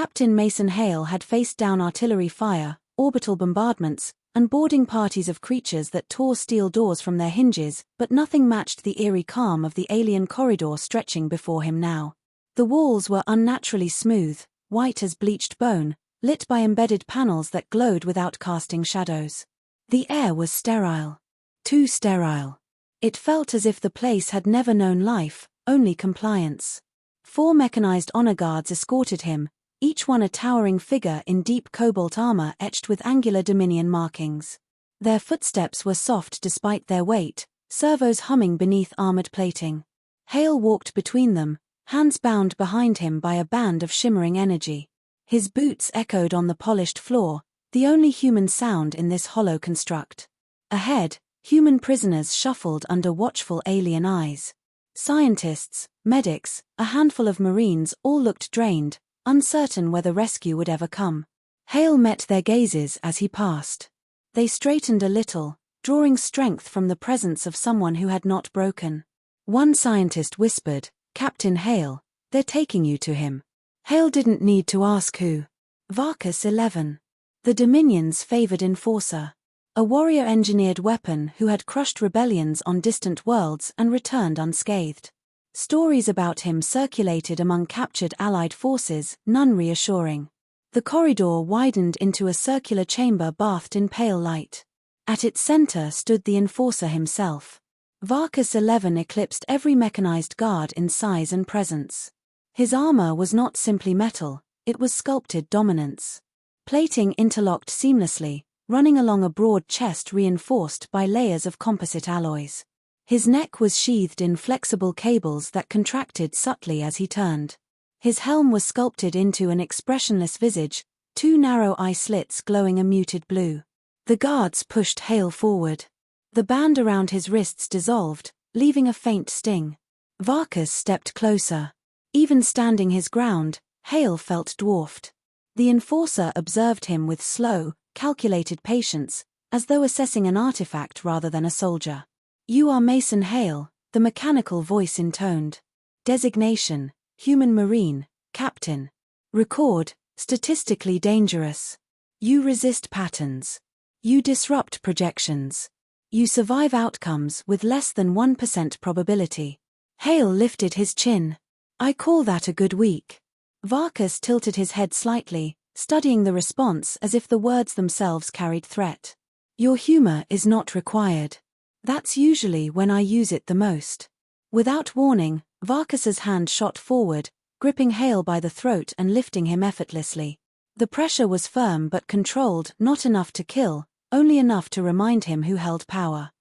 Captain Mason Hale had faced down artillery fire, orbital bombardments, and boarding parties of creatures that tore steel doors from their hinges, but nothing matched the eerie calm of the alien corridor stretching before him now. The walls were unnaturally smooth, white as bleached bone, lit by embedded panels that glowed without casting shadows. The air was sterile. Too sterile. It felt as if the place had never known life, only compliance. 4 mechanized honor guards escorted him, each one a towering figure in deep cobalt armor etched with angular Dominion markings. Their footsteps were soft despite their weight, servos humming beneath armored plating. Hale walked between them, hands bound behind him by a band of shimmering energy. His boots echoed on the polished floor, the only human sound in this hollow construct. Ahead, human prisoners shuffled under watchful alien eyes. Scientists, medics, a handful of Marines all looked drained, uncertain whether rescue would ever come. Hale met their gazes as he passed. They straightened a little, drawing strength from the presence of someone who had not broken. One scientist whispered, "Captain Hale, they're taking you to him." Hale didn't need to ask who. Varkas 11. The Dominion's favored enforcer. A warrior-engineered weapon who had crushed rebellions on distant worlds and returned unscathed. Stories about him circulated among captured Allied forces, none reassuring. The corridor widened into a circular chamber bathed in pale light. At its center stood the enforcer himself. Varkas 11 eclipsed every mechanized guard in size and presence. His armor was not simply metal, it was sculpted dominance. Plating interlocked seamlessly, running along a broad chest reinforced by layers of composite alloys. His neck was sheathed in flexible cables that contracted subtly as he turned. His helm was sculpted into an expressionless visage, 2 narrow eye slits glowing a muted blue. The guards pushed Hale forward. The band around his wrists dissolved, leaving a faint sting. Varkas stepped closer. Even standing his ground, Hale felt dwarfed. The enforcer observed him with slow, calculated patience, as though assessing an artifact rather than a soldier. "You are Mason Hale," the mechanical voice intoned. Designation, Human Marine, Captain. Record, statistically dangerous. You resist patterns. You disrupt projections. You survive outcomes with less than 1% probability. Hale lifted his chin. "I call that a good week." Varkas tilted his head slightly, studying the response as if the words themselves carried threat. "Your humor is not required. That's usually when I use it the most." Without warning, Varkas's hand shot forward, gripping Hale by the throat and lifting him effortlessly. The pressure was firm but controlled, not enough to kill, only enough to remind him who held power.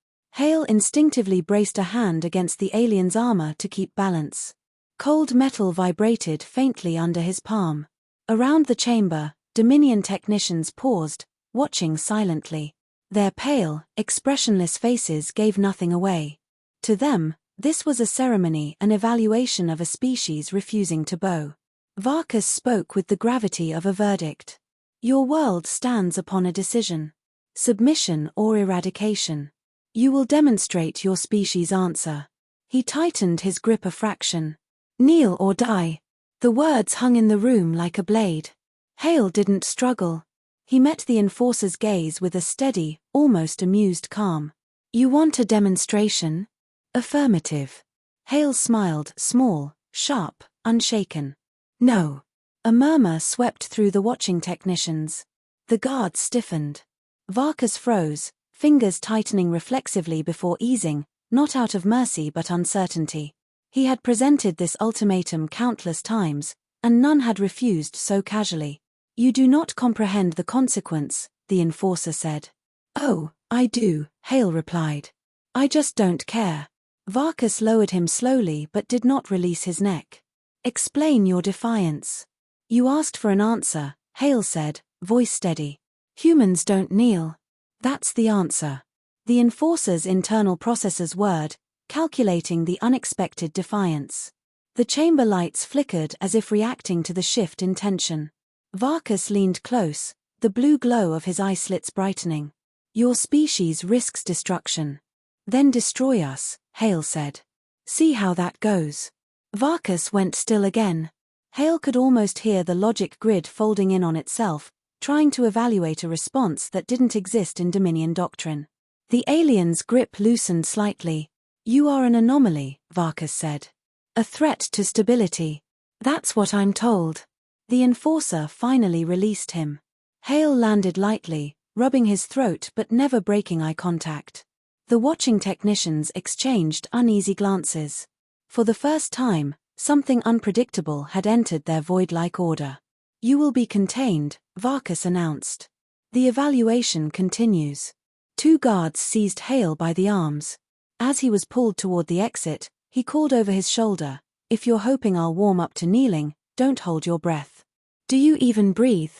Hale instinctively braced a hand against the alien's armor to keep balance. Cold metal vibrated faintly under his palm. Around the chamber, Dominion technicians paused, watching silently. Their pale, expressionless faces gave nothing away. To them, this was a ceremony, an evaluation of a species refusing to bow. Varkas spoke with the gravity of a verdict. "Your world stands upon a decision. Submission or eradication. You will demonstrate your species' answer." He tightened his grip a fraction. "Kneel or die." The words hung in the room like a blade. Hale didn't struggle. He met the enforcer's gaze with a steady, almost amused calm. "You want a demonstration?" "Affirmative." Hale smiled, small, sharp, unshaken. "No." A murmur swept through the watching technicians. The guards stiffened. Varkas froze, fingers tightening reflexively before easing, not out of mercy but uncertainty. He had presented this ultimatum countless times, and none had refused so casually. "You do not comprehend the consequence," the enforcer said. "Oh, I do," Hale replied. "I just don't care." Varkas lowered him slowly but did not release his neck. "Explain your defiance." "You asked for an answer," Hale said, voice steady. "Humans don't kneel. That's the answer." The enforcer's internal processors whirred, calculating the unexpected defiance. The chamber lights flickered as if reacting to the shift in tension. Varkas leaned close, the blue glow of his eye slits brightening. "Your species risks destruction." "Then destroy us," Hale said. "See how that goes." Varkas went still again. Hale could almost hear the logic grid folding in on itself, trying to evaluate a response that didn't exist in Dominion doctrine. The alien's grip loosened slightly. "You are an anomaly," Varkas said. "A threat to stability." "That's what I'm told." The enforcer finally released him. Hale landed lightly, rubbing his throat but never breaking eye contact. The watching technicians exchanged uneasy glances. For the first time, something unpredictable had entered their void-like order. "You will be contained," Varkas announced. "The evaluation continues." 2 guards seized Hale by the arms. As he was pulled toward the exit, he called over his shoulder, "If you're hoping I'll warm up to kneeling, don't hold your breath. Do you even breathe?"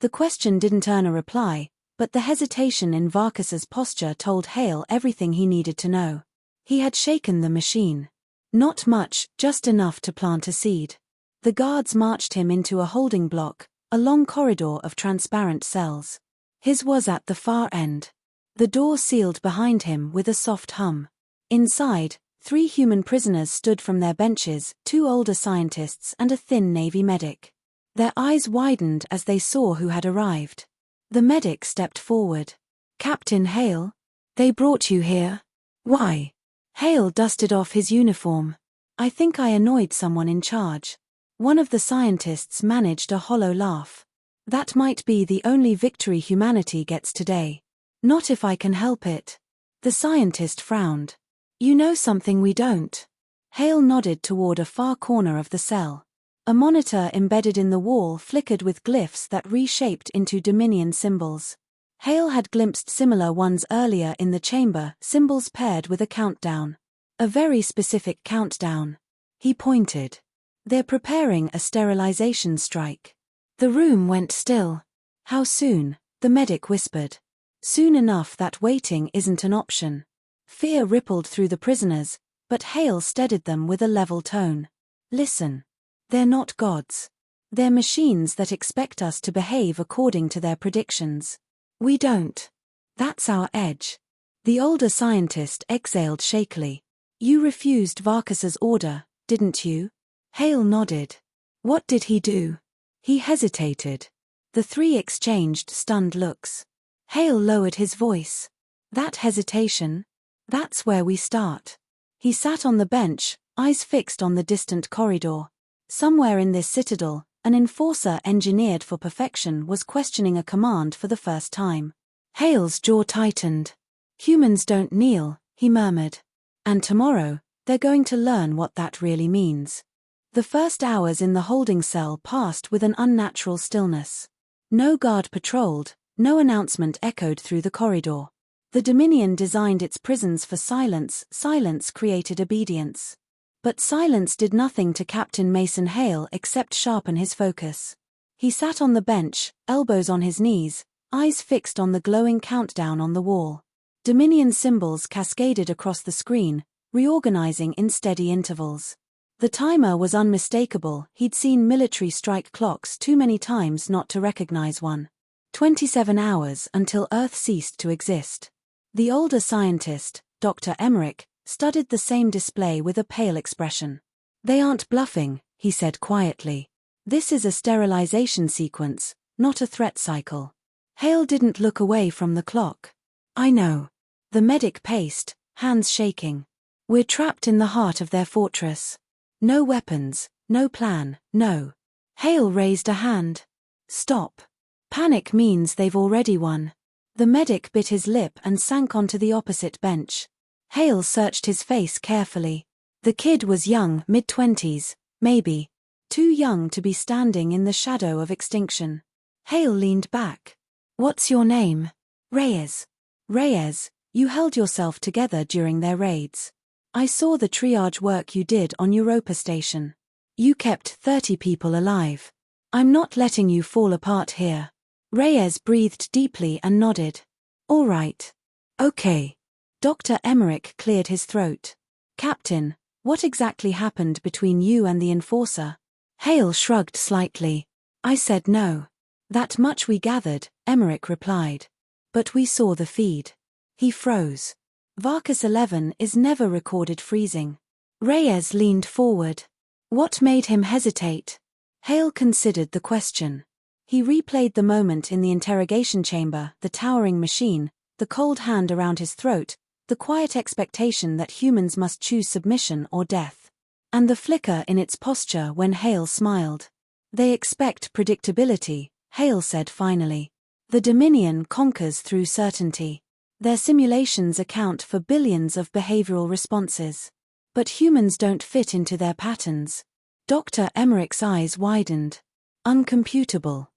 The question didn't earn a reply, but the hesitation in Varkas's posture told Hale everything he needed to know. He had shaken the machine. Not much, just enough to plant a seed. The guards marched him into a holding block, a long corridor of transparent cells. His was at the far end. The door sealed behind him with a soft hum. Inside, 3 human prisoners stood from their benches, 2 older scientists and a thin Navy medic. Their eyes widened as they saw who had arrived. The medic stepped forward. "Captain Hale? They brought you here? Why?" Hale dusted off his uniform. "I think I annoyed someone in charge." One of the scientists managed a hollow laugh. "That might be the only victory humanity gets today. Not if I can help it." The scientist frowned. "You know something we don't." Hale nodded toward a far corner of the cell. A monitor embedded in the wall flickered with glyphs that reshaped into Dominion symbols. Hale had glimpsed similar ones earlier in the chamber, symbols paired with a countdown. A very specific countdown. He pointed. "They're preparing a sterilization strike." The room went still. "How soon?" the medic whispered. "Soon enough that waiting isn't an option." Fear rippled through the prisoners, but Hale steadied them with a level tone. "Listen. They're not gods. They're machines that expect us to behave according to their predictions. We don't. That's our edge." The older scientist exhaled shakily. "You refused Varkas's order, didn't you?" Hale nodded. "What did he do?" He hesitated. The 3 exchanged stunned looks. Hale lowered his voice. "That hesitation? That's where we start." He sat on the bench, eyes fixed on the distant corridor. Somewhere in this citadel, an enforcer engineered for perfection was questioning a command for the first time. Hale's jaw tightened. "Humans don't kneel," he murmured. "And tomorrow, they're going to learn what that really means." The first hours in the holding cell passed with an unnatural stillness. No guard patrolled, no announcement echoed through the corridor. The Dominion designed its prisons for silence. Silence created obedience. But silence did nothing to Captain Mason Hale except sharpen his focus. He sat on the bench, elbows on his knees, eyes fixed on the glowing countdown on the wall. Dominion symbols cascaded across the screen, reorganizing in steady intervals. The timer was unmistakable. He'd seen military strike clocks too many times not to recognize one. 27 hours until Earth ceased to exist. The older scientist, Dr. Emmerich, studied the same display with a pale expression. "They aren't bluffing," he said quietly. "This is a sterilization sequence, not a threat cycle." Hale didn't look away from the clock. "I know." The medic paced, hands shaking. "We're trapped in the heart of their fortress. No weapons, no plan, no." Hale raised a hand. "Stop. Panic means they've already won." The medic bit his lip and sank onto the opposite bench. Hale searched his face carefully. The kid was young, mid-20s, maybe. Too young to be standing in the shadow of extinction. Hale leaned back. "What's your name?" "Reyes." "Reyes, you held yourself together during their raids. I saw the triage work you did on Europa Station. You kept 30 people alive. I'm not letting you fall apart here." Reyes breathed deeply and nodded. "All right. Okay." Dr. Emmerich cleared his throat. "Captain, what exactly happened between you and the enforcer?" Hale shrugged slightly. "I said no. That much we gathered," Emmerich replied. "But we saw the feed." He froze. Varkas 11 is never recorded freezing. Reyes leaned forward. "What made him hesitate?" Hale considered the question. He replayed the moment in the interrogation chamber, the towering machine, the cold hand around his throat, the quiet expectation that humans must choose submission or death. And the flicker in its posture when Hale smiled. They expect predictability, Hale said finally. The Dominion conquers through certainty. Their simulations account for billions of behavioral responses. But humans don't fit into their patterns. Dr. Emmerich's eyes widened. Uncomputable.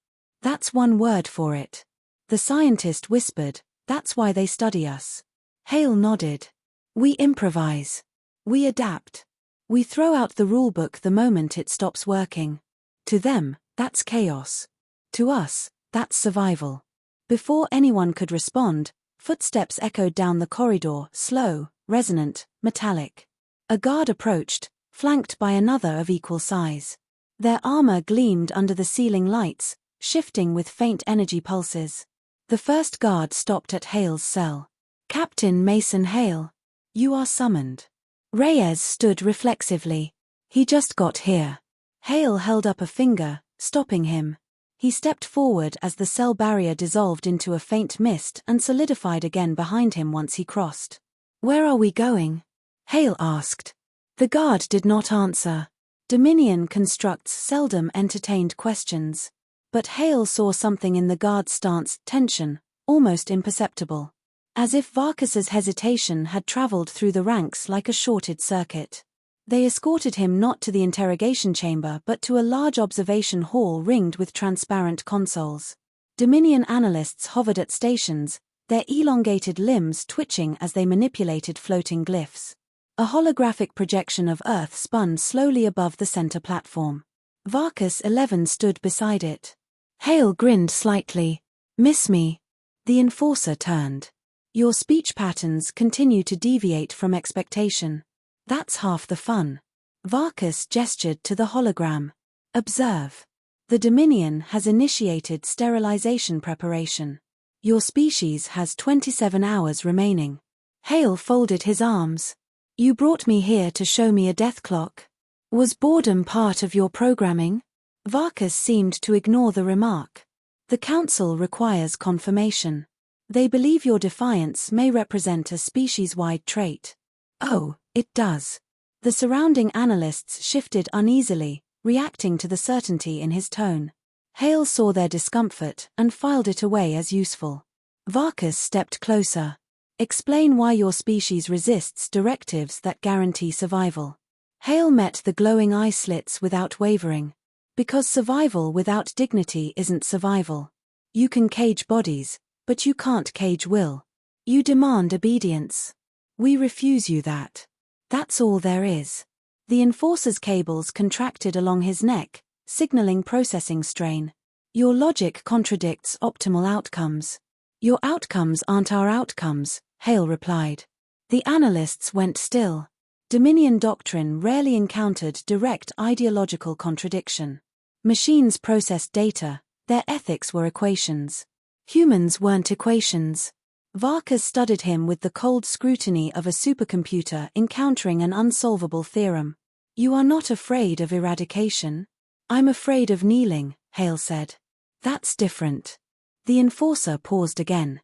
That's one word for it. The scientist whispered, that's why they study us. Hale nodded. We improvise. We adapt. We throw out the rulebook the moment it stops working. To them, that's chaos. To us, that's survival. Before anyone could respond, footsteps echoed down the corridor, slow, resonant, metallic. A guard approached, flanked by another of equal size. Their armor gleamed under the ceiling lights, shifting with faint energy pulses. The first guard stopped at Hale's cell. Captain Mason Hale. You are summoned. Reyes stood reflexively. He just got here. Hale held up a finger, stopping him. He stepped forward as the cell barrier dissolved into a faint mist and solidified again behind him once he crossed. Where are we going? Hale asked. The guard did not answer. Dominion constructs seldom entertained questions. But Hale saw something in the guard's stance, tension, almost imperceptible. As if Varkas's hesitation had traveled through the ranks like a shorted circuit. They escorted him not to the interrogation chamber but to a large observation hall ringed with transparent consoles. Dominion analysts hovered at stations, their elongated limbs twitching as they manipulated floating glyphs. A holographic projection of Earth spun slowly above the center platform. Varkas 11 stood beside it. Hale grinned slightly. Miss me? The enforcer turned. Your speech patterns continue to deviate from expectation. That's half the fun. Varkas gestured to the hologram. Observe. The Dominion has initiated sterilization preparation. Your species has 27 hours remaining. Hale folded his arms. You brought me here to show me a death clock. Was boredom part of your programming? Varkas seemed to ignore the remark. The Council requires confirmation. They believe your defiance may represent a species-wide trait. Oh, it does. The surrounding analysts shifted uneasily, reacting to the certainty in his tone. Hale saw their discomfort and filed it away as useful. Varkas stepped closer. Explain why your species resists directives that guarantee survival. Hale met the glowing eye slits without wavering. Because survival without dignity isn't survival. You can cage bodies, but you can't cage will. You demand obedience. We refuse you that. That's all there is. The enforcer's cables contracted along his neck, signaling processing strain. Your logic contradicts optimal outcomes. Your outcomes aren't our outcomes, Hale replied. The analysts went still. Dominion doctrine rarely encountered direct ideological contradiction. Machines processed data, their ethics were equations. Humans weren't equations. Varkas studied him with the cold scrutiny of a supercomputer encountering an unsolvable theorem. You are not afraid of eradication? I'm afraid of kneeling, Hale said. That's different. The enforcer paused again.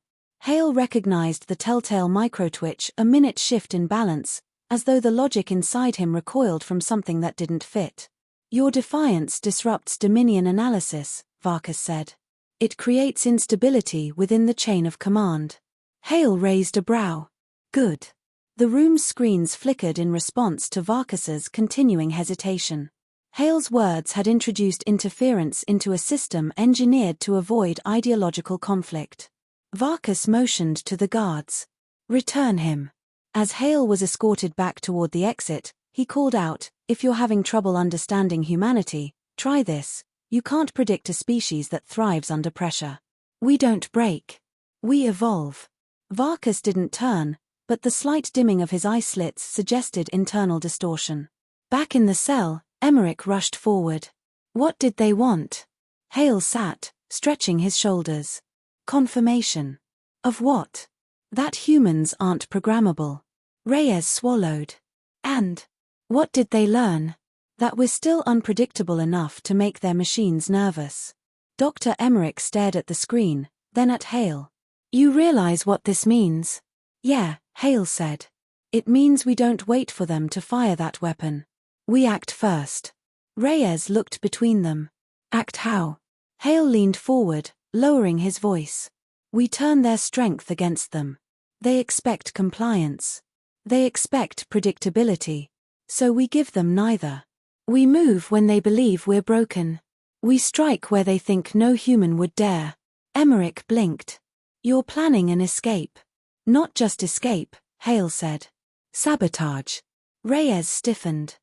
Hale recognized the telltale microtwitch, a minute shift in balance, as though the logic inside him recoiled from something that didn't fit. Your defiance disrupts Dominion analysis, Varkas said. It creates instability within the chain of command. Hale raised a brow. Good. The room's screens flickered in response to Varkas's continuing hesitation. Hale's words had introduced interference into a system engineered to avoid ideological conflict. Varkas motioned to the guards. Return him. As Hale was escorted back toward the exit, he called out, if you're having trouble understanding humanity, try this. You can't predict a species that thrives under pressure. We don't break. We evolve. Varkas didn't turn, but the slight dimming of his eye slits suggested internal distortion. Back in the cell, Emmerich rushed forward. What did they want? Hale sat, stretching his shoulders. Confirmation. Of what? That humans aren't programmable. Reyes swallowed. And what did they learn? That we're still unpredictable enough to make their machines nervous. Dr. Emmerich stared at the screen, then at Hale. You realize what this means? Yeah, Hale said. It means we don't wait for them to fire that weapon. We act first. Reyes looked between them. Act how? Hale leaned forward, lowering his voice. We turn their strength against them. They expect compliance. They expect predictability. So we give them neither. We move when they believe we're broken. We strike where they think no human would dare. Emmerich blinked. You're planning an escape. Not just escape, Hale said. Sabotage. Reyes stiffened.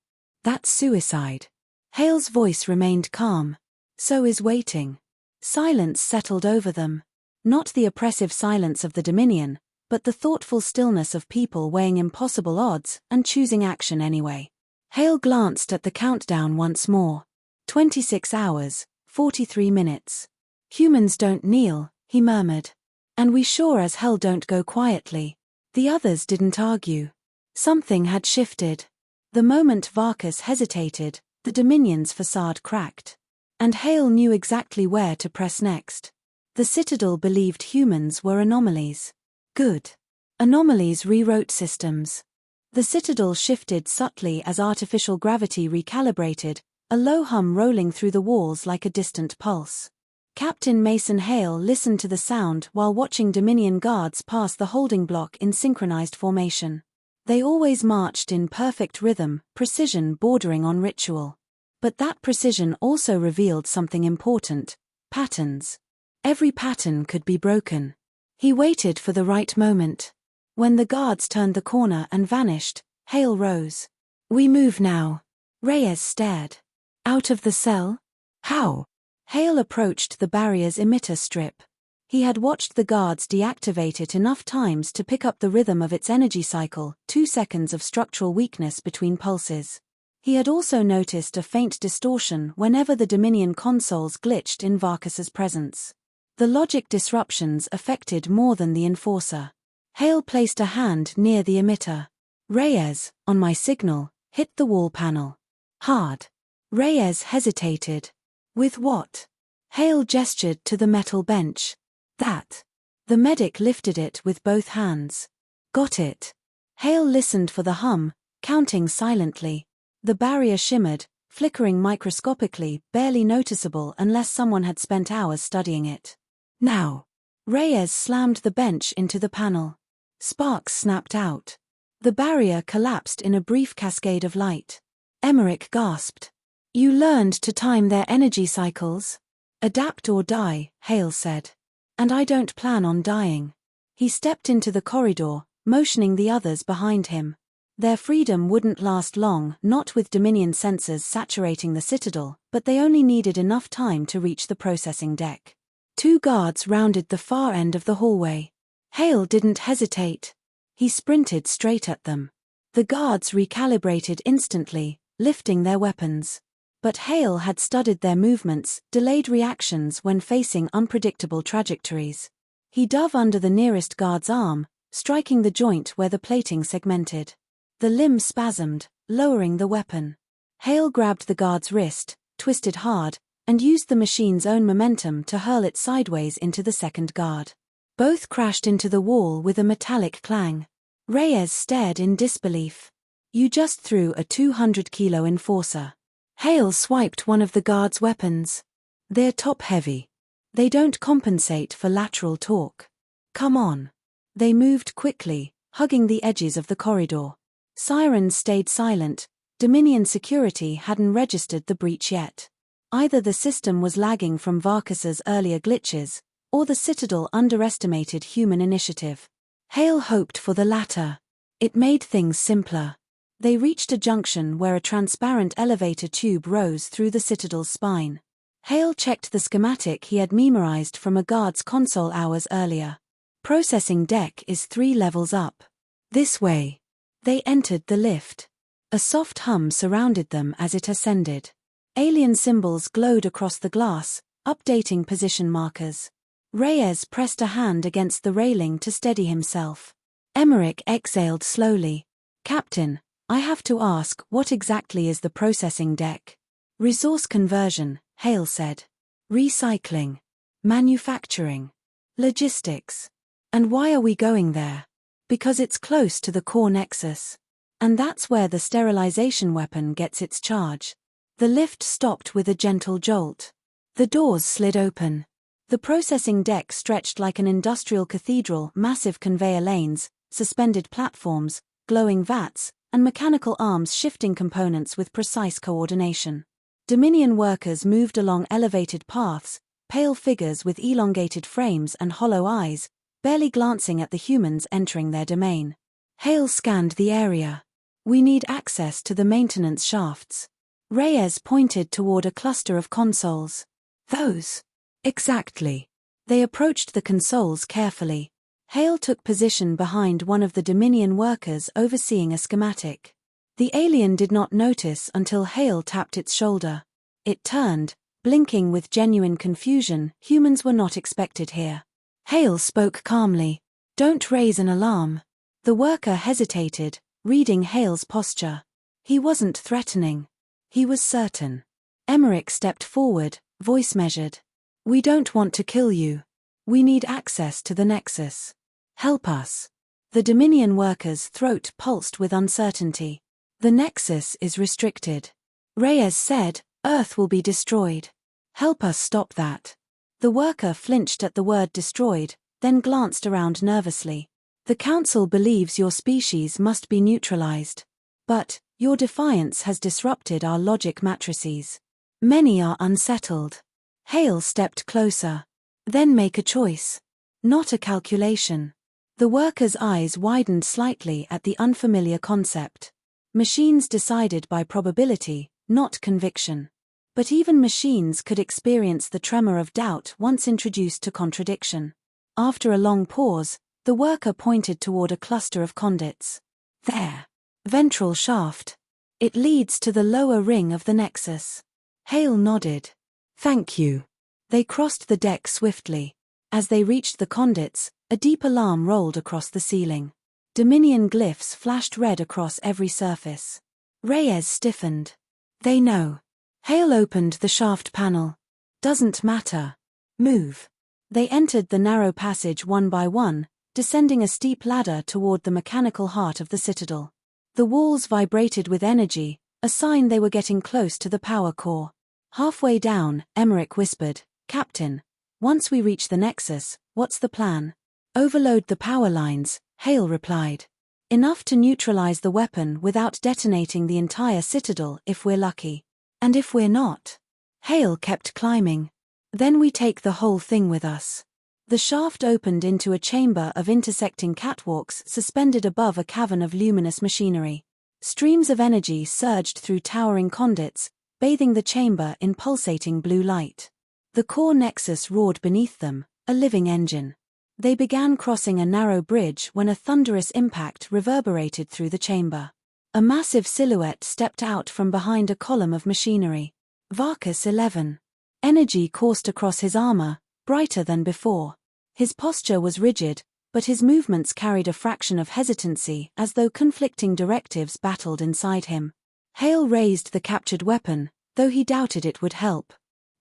That's suicide. Hale's voice remained calm. So is waiting. Silence settled over them. Not the oppressive silence of the Dominion, but the thoughtful stillness of people weighing impossible odds and choosing action anyway. Hale glanced at the countdown once more. 26 hours, 43 minutes. Humans don't kneel, he murmured. And we sure as hell don't go quietly. The others didn't argue. Something had shifted. The moment Varkas hesitated, the Dominion's facade cracked. And Hale knew exactly where to press next. The Citadel believed humans were anomalies. Good. Anomalies rewrote systems. The Citadel shifted subtly as artificial gravity recalibrated, a low hum rolling through the walls like a distant pulse. Captain Mason Hale listened to the sound while watching Dominion guards pass the holding block in synchronized formation. They always marched in perfect rhythm, precision bordering on ritual. But that precision also revealed something important: patterns. Every pattern could be broken. He waited for the right moment. When the guards turned the corner and vanished, Hale rose. We move now. Reyes stared. Out of the cell? How? Hale approached the barrier's emitter strip. He had watched the guards deactivate it enough times to pick up the rhythm of its energy cycle, 2 seconds of structural weakness between pulses. He had also noticed a faint distortion whenever the Dominion consoles glitched in Varkas's presence. The logic disruptions affected more than the enforcer. Hale placed a hand near the emitter. Reyes, on my signal, hit the wall panel. Hard. Reyes hesitated. With what? Hale gestured to the metal bench. That. The medic lifted it with both hands. Got it. Hale listened for the hum, counting silently. The barrier shimmered, flickering microscopically, barely noticeable unless someone had spent hours studying it. Now. Reyes slammed the bench into the panel. Sparks snapped out. The barrier collapsed in a brief cascade of light. Emmerich gasped. You learned to time their energy cycles? Adapt or die, Hale said. And I don't plan on dying. He stepped into the corridor, motioning the others behind him. Their freedom wouldn't last long, not with Dominion sensors saturating the Citadel, but they only needed enough time to reach the processing deck. 2 guards rounded the far end of the hallway. Hale didn't hesitate. He sprinted straight at them. The guards recalibrated instantly, lifting their weapons. But Hale had studied their movements, delayed reactions when facing unpredictable trajectories. He dove under the nearest guard's arm, striking the joint where the plating segmented. The limb spasmed, lowering the weapon. Hale grabbed the guard's wrist, twisted hard, and used the machine's own momentum to hurl it sideways into the second guard. Both crashed into the wall with a metallic clang. Reyes stared in disbelief. You just threw a 200-kilo enforcer. Hale swiped one of the guard's weapons. They're top-heavy. They don't compensate for lateral torque. Come on. They moved quickly, hugging the edges of the corridor. Sirens stayed silent. Dominion security hadn't registered the breach yet. Either the system was lagging from Varkas's earlier glitches, or the Citadel underestimated human initiative. Hale hoped for the latter. It made things simpler. They reached a junction where a transparent elevator tube rose through the Citadel's spine. Hale checked the schematic he had memorized from a guard's console hours earlier. Processing deck is 3 levels up. This way. They entered the lift. A soft hum surrounded them as it ascended. Alien symbols glowed across the glass, updating position markers. Reyes pressed a hand against the railing to steady himself. Emmerich exhaled slowly. Captain, I have to ask, what exactly is the processing deck? Resource conversion, Hale said. Recycling. Manufacturing. Logistics. And why are we going there? Because it's close to the core nexus. And that's where the sterilization weapon gets its charge. The lift stopped with a gentle jolt. The doors slid open. The processing deck stretched like an industrial cathedral, massive conveyor lanes, suspended platforms, glowing vats, and mechanical arms shifting components with precise coordination. Dominion workers moved along elevated paths, pale figures with elongated frames and hollow eyes, barely glancing at the humans entering their domain. Hale scanned the area. We need access to the maintenance shafts. Reyes pointed toward a cluster of consoles. Those. Exactly. They approached the consoles carefully. Hale took position behind one of the Dominion workers overseeing a schematic. The alien did not notice until Hale tapped its shoulder. It turned, blinking with genuine confusion. Humans were not expected here. Hale spoke calmly. Don't raise an alarm. The worker hesitated, reading Hale's posture. He wasn't threatening. He was certain. Emmerich stepped forward, voice measured. We don't want to kill you. We need access to the Nexus. Help us. The Dominion worker's throat pulsed with uncertainty. The Nexus is restricted. Reyes said, Earth will be destroyed. Help us stop that. The worker flinched at the word destroyed, then glanced around nervously. The Council believes your species must be neutralized. But, your defiance has disrupted our logic matrices. Many are unsettled. Hale stepped closer. Then make a choice. Not a calculation. The worker's eyes widened slightly at the unfamiliar concept. Machines decided by probability, not conviction. But even machines could experience the tremor of doubt once introduced to contradiction. After a long pause, the worker pointed toward a cluster of conduits. There. Ventral shaft. It leads to the lower ring of the Nexus. Hale nodded. Thank you. They crossed the deck swiftly. As they reached the conduits, a deep alarm rolled across the ceiling. Dominion glyphs flashed red across every surface. Reyes stiffened. They know. Hale opened the shaft panel. Doesn't matter. Move. They entered the narrow passage one by one, descending a steep ladder toward the mechanical heart of the citadel. The walls vibrated with energy, a sign they were getting close to the power core. Halfway down, Emmerich whispered, Captain, once we reach the Nexus, what's the plan? Overload the power lines, Hale replied. Enough to neutralize the weapon without detonating the entire citadel if we're lucky. And if we're not? Hale kept climbing. Then we take the whole thing with us. The shaft opened into a chamber of intersecting catwalks suspended above a cavern of luminous machinery. Streams of energy surged through towering conduits, bathing the chamber in pulsating blue light. The core Nexus roared beneath them, a living engine. They began crossing a narrow bridge when a thunderous impact reverberated through the chamber. A massive silhouette stepped out from behind a column of machinery. Varkas 11. Energy coursed across his armor, brighter than before. His posture was rigid, but his movements carried a fraction of hesitancy as though conflicting directives battled inside him. Hale raised the captured weapon, though he doubted it would help.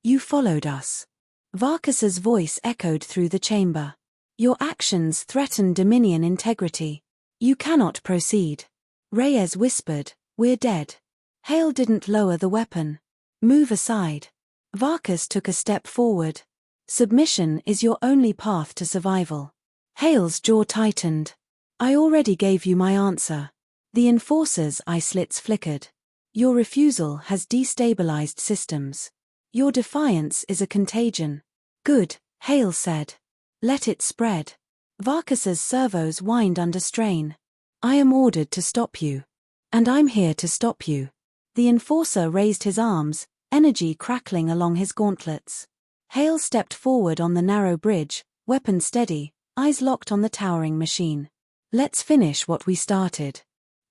You followed us. Varkas's voice echoed through the chamber. Your actions threaten Dominion integrity. You cannot proceed. Reyes whispered, We're dead. Hale didn't lower the weapon. Move aside. Varkas took a step forward. Submission is your only path to survival. Hale's jaw tightened. I already gave you my answer. The Enforcer's eye slits flickered. Your refusal has destabilized systems. Your defiance is a contagion. Good, Hale said. Let it spread. Varkas's servos whined under strain. I am ordered to stop you. And I'm here to stop you. The Enforcer raised his arms, energy crackling along his gauntlets. Hale stepped forward on the narrow bridge, weapon steady, eyes locked on the towering machine. Let's finish what we started.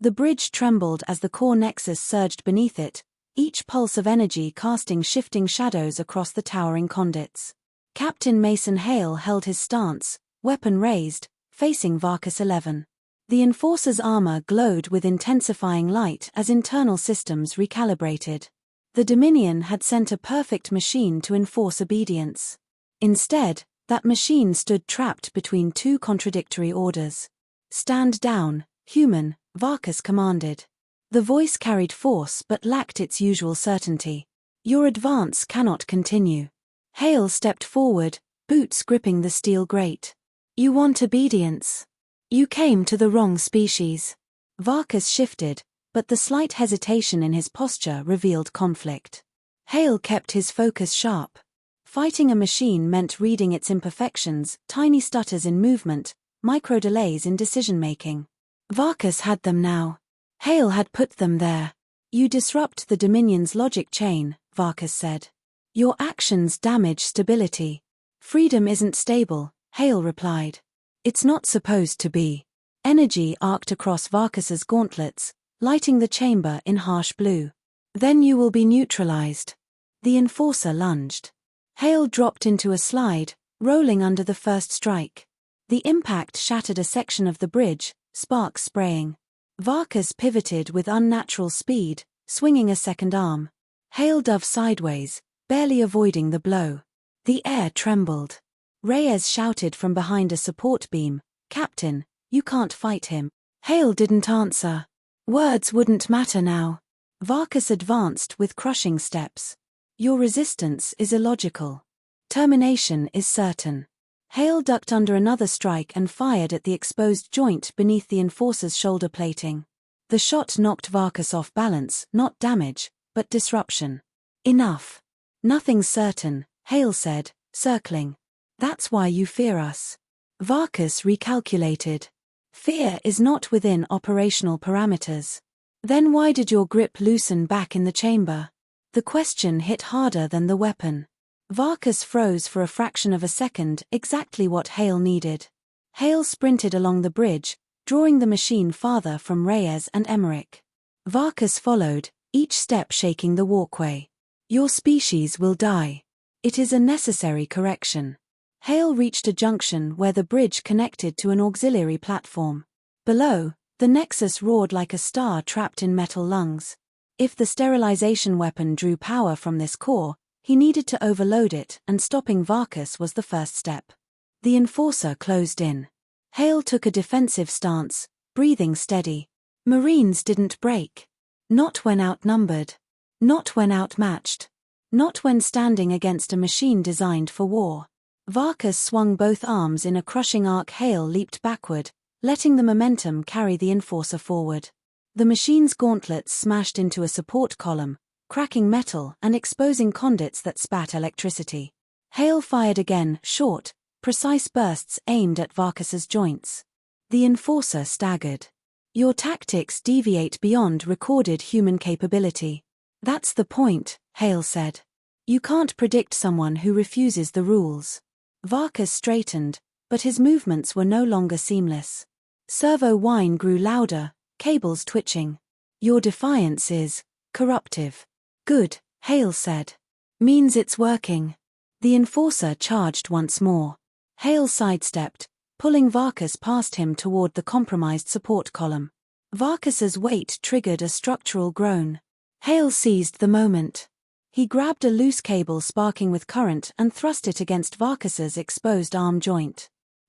The bridge trembled as the core Nexus surged beneath it, each pulse of energy casting shifting shadows across the towering conduits. Captain Mason Hale held his stance, weapon raised, facing Varkas 11. The Enforcer's armor glowed with intensifying light as internal systems recalibrated. The Dominion had sent a perfect machine to enforce obedience. Instead, that machine stood trapped between two contradictory orders. "Stand down, human," Varkas commanded. The voice carried force but lacked its usual certainty. "Your advance cannot continue." Hale stepped forward, boots gripping the steel grate. "You want obedience? You came to the wrong species." Varkas shifted, but the slight hesitation in his posture revealed conflict. Hale kept his focus sharp. Fighting a machine meant reading its imperfections, tiny stutters in movement, micro-delays in decision-making. Varkas had them now. Hale had put them there. "You disrupt the Dominion's logic chain," Varkas said. "Your actions damage stability." "Freedom isn't stable," Hale replied. "It's not supposed to be." Energy arced across Varkas's gauntlets, lighting the chamber in harsh blue. "Then you will be neutralized." The Enforcer lunged. Hale dropped into a slide, rolling under the first strike. The impact shattered a section of the bridge, sparks spraying. Varkas pivoted with unnatural speed, swinging a second arm. Hale dove sideways, barely avoiding the blow. The air trembled. Reyes shouted from behind a support beam, "Captain, you can't fight him." Hale didn't answer. Words wouldn't matter now. Varkas advanced with crushing steps. "Your resistance is illogical. Termination is certain." Hale ducked under another strike and fired at the exposed joint beneath the Enforcer's shoulder plating. The shot knocked Varkas off balance, not damage, but disruption. "Enough. Nothing's certain," Hale said, circling. "That's why you fear us." Varkas recalculated. "Fear is not within operational parameters." "Then why did your grip loosen back in the chamber?" The question hit harder than the weapon. Varkas froze for a fraction of a second, exactly what Hale needed. Hale sprinted along the bridge, drawing the machine farther from Reyes and Emmerich. Varkas followed, each step shaking the walkway. "Your species will die. It is a necessary correction." Hale reached a junction where the bridge connected to an auxiliary platform. Below, the Nexus roared like a star trapped in metal lungs. If the sterilization weapon drew power from this core, he needed to overload it, and stopping Varkas was the first step. The Enforcer closed in. Hale took a defensive stance, breathing steady. Marines didn't break. Not when outnumbered. Not when outmatched. Not when standing against a machine designed for war. Varkas swung both arms in a crushing arc. Hale leaped backward, letting the momentum carry the Enforcer forward. The machine's gauntlets smashed into a support column, cracking metal and exposing conduits that spat electricity. Hale fired again, short, precise bursts aimed at Varkas's joints. The Enforcer staggered. "Your tactics deviate beyond recorded human capability." "That's the point," Hale said. "You can't predict someone who refuses the rules." Varkas straightened, but his movements were no longer seamless. Servo whine grew louder, cables twitching. "Your defiance is corruptive." "Good," Hale said. "Means it's working." The Enforcer charged once more. Hale sidestepped, pulling Varkas past him toward the compromised support column. Varkas's weight triggered a structural groan. Hale seized the moment. He grabbed a loose cable sparking with current and thrust it against Varkas's exposed arm joint.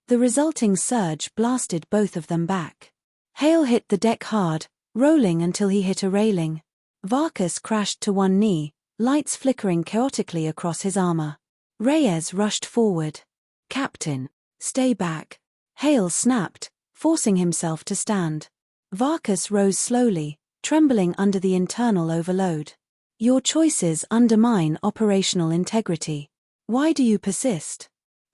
The resulting surge blasted both of them back. Hale hit the deck hard, rolling until he hit a railing. Varkas crashed to one knee, lights flickering chaotically across his armor. Reyes rushed forward. "Captain, stay back." Hale snapped, forcing himself to stand. Varkas rose slowly, trembling under the internal overload. "Your choices undermine operational integrity. Why do you persist?"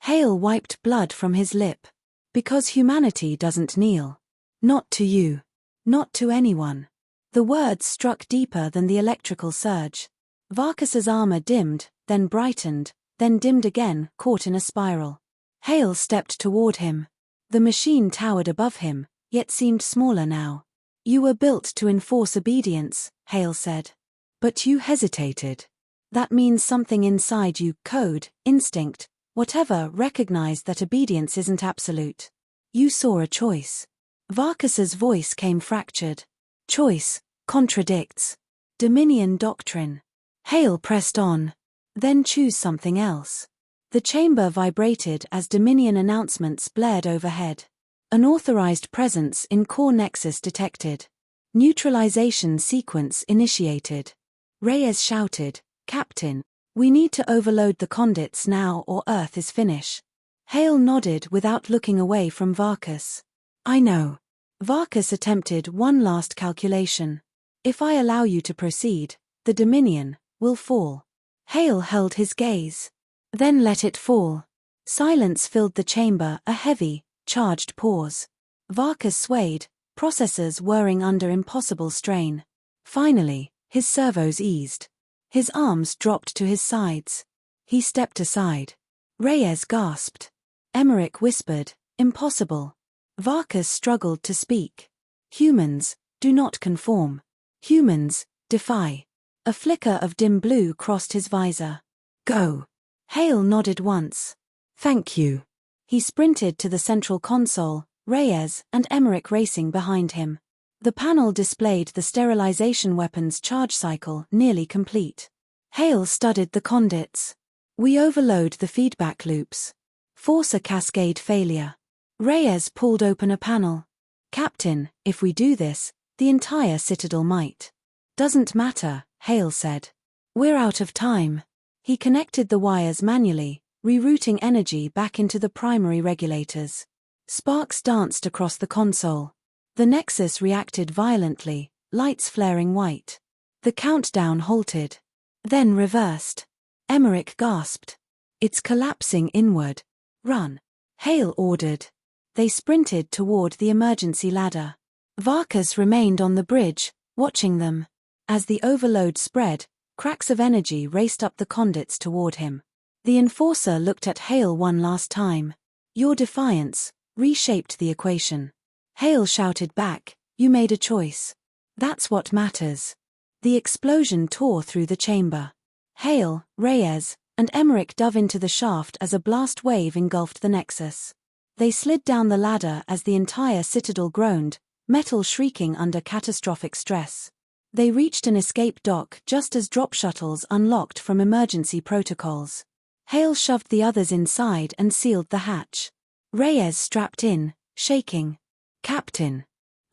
Hale wiped blood from his lip. "Because humanity doesn't kneel. Not to you. Not to anyone." The words struck deeper than the electrical surge. Varkas's armor dimmed, then brightened, then dimmed again, caught in a spiral. Hale stepped toward him. The machine towered above him, yet seemed smaller now. "You were built to enforce obedience," Hale said. "But you hesitated. That means something inside you, code, instinct, whatever, recognized that obedience isn't absolute. You saw a choice. Varkas's voice came fractured. Choice contradicts Dominion doctrine. Hale pressed on. Then choose something else. The chamber vibrated as Dominion announcements blared overhead. Unauthorized presence in core nexus detected. Neutralization sequence initiated. Reyes shouted, "Captain, we need to overload the conduits now or Earth is finish." Hale nodded without looking away from Varkas. "I know." Varkas attempted one last calculation. "If I allow you to proceed, the Dominion will fall." Hale held his gaze. Then let it fall. Silence filled the chamber, a heavy, charged pause. Varkas swayed, processors whirring under impossible strain. Finally, his servos eased. His arms dropped to his sides. He stepped aside. Reyes gasped. Emmerich whispered, "Impossible." Varkas struggled to speak. "Humans do not conform. Humans defy." A flicker of dim blue crossed his visor. "Go." Hale nodded once. "Thank you." He sprinted to the central console, Reyes and Emmerich racing behind him. The panel displayed the sterilization weapon's charge cycle nearly complete. Hale studied the conduits. "We overload the feedback loops. Force a cascade failure." Reyes pulled open a panel. "Captain, if we do this, the entire Citadel might." "Doesn't matter," Hale said. "We're out of time." He connected the wires manually, rerouting energy back into the primary regulators. Sparks danced across the console. The Nexus reacted violently, lights flaring white. The countdown halted. Then reversed. Emmerich gasped. "It's collapsing inward. Run." Hale ordered. They sprinted toward the emergency ladder. Varkas remained on the bridge, watching them. As the overload spread, cracks of energy raced up the conduits toward him. The enforcer looked at Hale one last time. "Your defiance reshaped the equation." Hale shouted back, "You made a choice. That's what matters." The explosion tore through the chamber. Hale, Reyes, and Emmerich dove into the shaft as a blast wave engulfed the Nexus. They slid down the ladder as the entire Citadel groaned, metal shrieking under catastrophic stress. They reached an escape dock just as drop shuttles unlocked from emergency protocols. Hale shoved the others inside and sealed the hatch. Reyes strapped in, shaking. "Captain."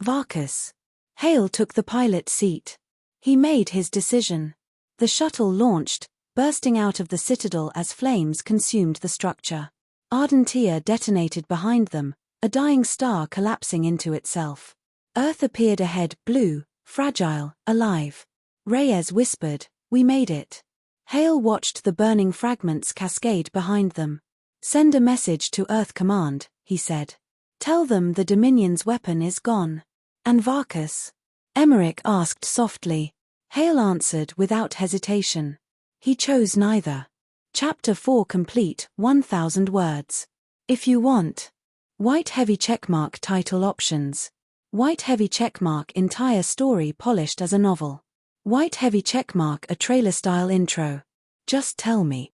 "Varkas." Hale took the pilot seat. He made his decision. The shuttle launched, bursting out of the Citadel as flames consumed the structure. Ardentia detonated behind them, a dying star collapsing into itself. Earth appeared ahead, blue, fragile, alive. Reyes whispered, "We made it." Hale watched the burning fragments cascade behind them. "Send a message to Earth Command," he said. "Tell them the Dominion's weapon is gone." "And Varkas?" Emmerich asked softly. Hale answered without hesitation. He chose neither. Chapter 4 complete, 1,000 words. If you want. White heavy checkmark title options. White heavy checkmark entire story polished as a novel. White heavy checkmark a trailer style intro. Just tell me.